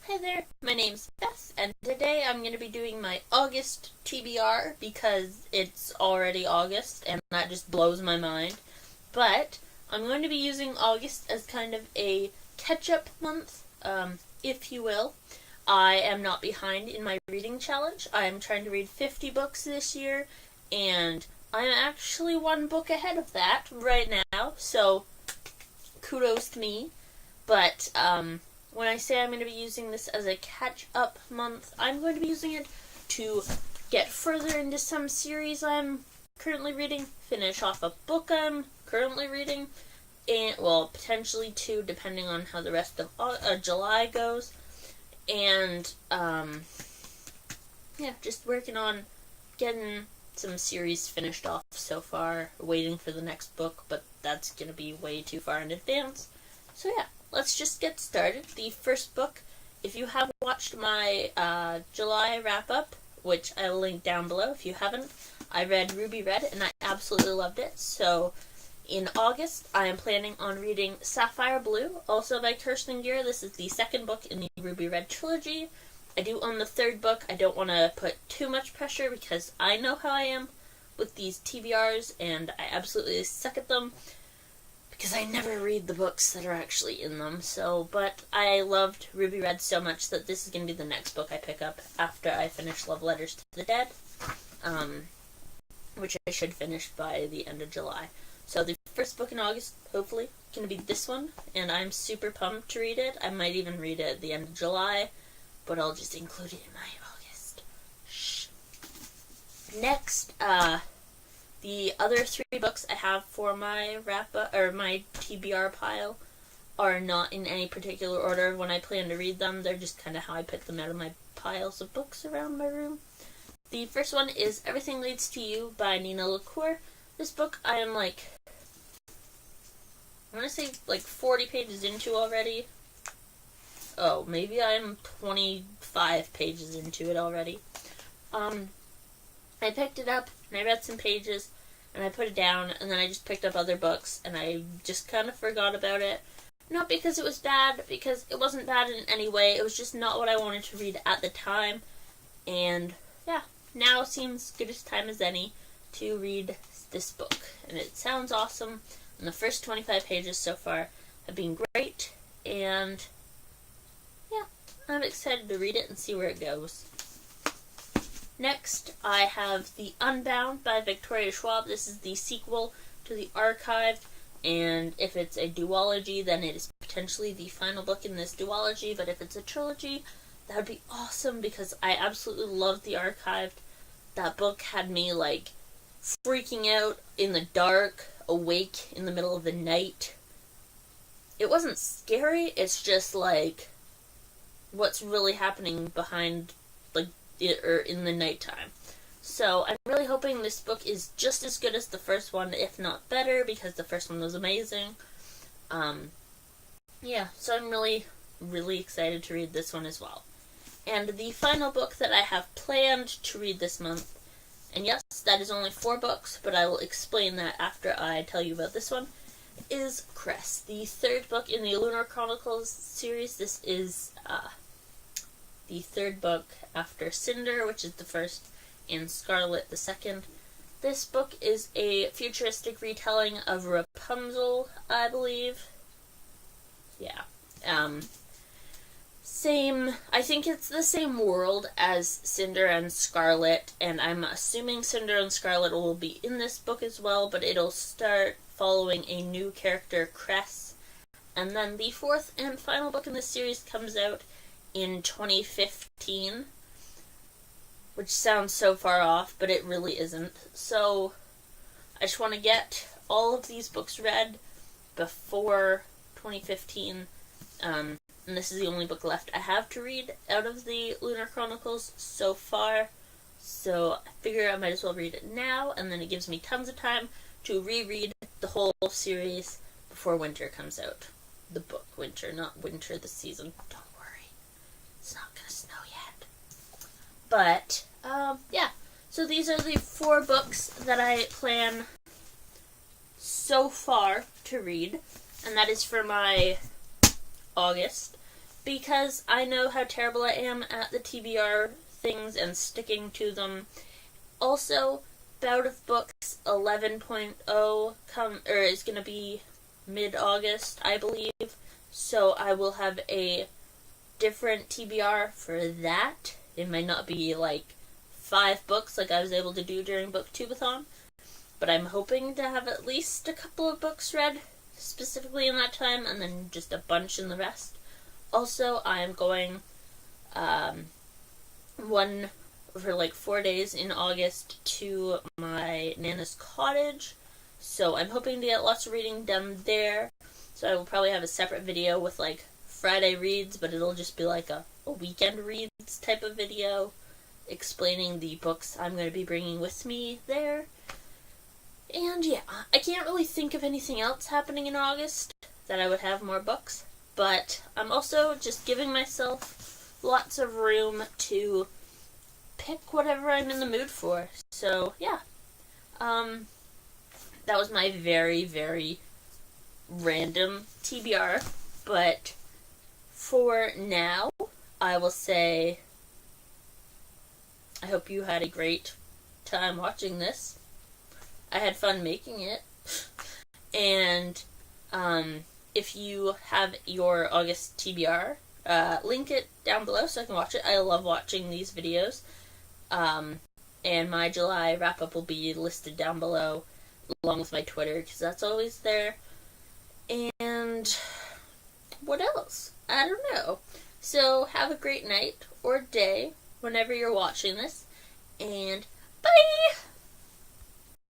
Hi there, my name's Beth, and today I'm going to be doing my August TBR because it's already August, and that just blows my mind. But I'm going to be using August as kind of a catch-up month, if you will. I am not behind in my reading challenge. I am trying to read 50 books this year, and I'm actually one book ahead of that right now, so kudos to me. But, when I say I'm going to be using this as a catch-up month, I'm going to be using it to get further into some series I'm currently reading, finish off a book I'm currently reading, and, well, potentially two, depending on how the rest of July goes, and, yeah, just working on getting some series finished off so far, waiting for the next book, but that's going to be way too far in advance. So yeah, let's just get started. The first book, if you have watched my July wrap-up, which I'll link down below if you haven't, I read Ruby Red and I absolutely loved it. So in August, I am planning on reading Sapphire Blue, also by Kirsten Gier. This is the second book in the Ruby Red trilogy. I do own the third book. I don't want to put too much pressure because I know how I am with these TBRs and I absolutely suck at them, because I never read the books that are actually in them. But I loved Ruby Red so much that this is going to be the next book I pick up after I finish Love Letters to the Dead, which I should finish by the end of July. So the first book in August, hopefully, going to be this one, and I'm super pumped to read it. I might even read it at the end of July, but I'll just include it in my August. Shh. Next, the other three books I have for my wrap-up, or my TBR pile, are not in any particular order when I plan to read them. They're just kind of how I pick them out of my piles of books around my room. The first one is Everything Leads to You by Nina LaCour. This book I am I want to say 40 pages into already. Oh, maybe I'm 25 pages into it already. I picked it up, and I read some pages, and I put it down, and then I just picked up other books, and I just kind of forgot about it. Not because it was bad, because it wasn't bad in any way, it was just not what I wanted to read at the time, and yeah, now seems good as time as any to read this book, and it sounds awesome, and the first 25 pages so far have been great, and yeah, I'm excited to read it and see where it goes. Next, I have The Unbound by Victoria Schwab. This is the sequel to The Archived, and if it's a duology, then it is potentially the final book in this duology, but if it's a trilogy, that would be awesome, because I absolutely love The Archived. That book had me, freaking out in the dark, awake in the middle of the night. It wasn't scary, it's just, what's really happening behind, or in the nighttime. So I'm really hoping this book is just as good as the first one, if not better, because the first one was amazing. Yeah, so I'm really, really excited to read this one as well. And the final book that I have planned to read this month, and yes, that is only 4 books, but I will explain that after I tell you about this one, is Cress, the third book in the Lunar Chronicles series. This is, the third book after Cinder, which is the first, and Scarlet the second. This book is a futuristic retelling of Rapunzel, I believe. Yeah. I think it's the same world as Cinder and Scarlet, and I'm assuming Cinder and Scarlet will be in this book as well, but it'll start following a new character, Cress. And then the fourth and final book in this series comes out in 2015, which sounds so far off, but it really isn't. So I just want to get all of these books read before 2015, and this is the only book left I have to read out of the Lunar Chronicles so far, so I figure I might as well read it now, and then it gives me tons of time to reread the whole series before winter comes out. The book Winter, not winter the season. Don't worry. It's not gonna snow yet. But, yeah. So these are the 4 books that I plan so far to read, and that is for my August. because I know how terrible I am at the TBR things and sticking to them. Also, Bout of Books 11.0 is going to be mid-August, I believe. So I will have a different TBR for that. It might not be like 5 books like I was able to do during Booktubeathon, but I'm hoping to have at least a couple of books read specifically in that time, and then just a bunch in the rest. Also, I'm going for like 4 days in August to my Nana's cottage, so I'm hoping to get lots of reading done there. So I will probably have a separate video with like Friday reads, but it'll just be like a weekend reads type of video explaining the books I'm going to be bringing with me there. And yeah, I can't really think of anything else happening in August that I would have more books, but I'm also just giving myself lots of room to pick whatever I'm in the mood for. So yeah, that was my very, very random TBR, but for now, I will say I hope you had a great time watching this. I had fun making it. And if you have your August TBR, link it down below so I can watch it. I love watching these videos. And my July wrap-up will be listed down below along with my Twitter, because that's always there. And what else? I don't know. So have a great night or day whenever you're watching this, and bye!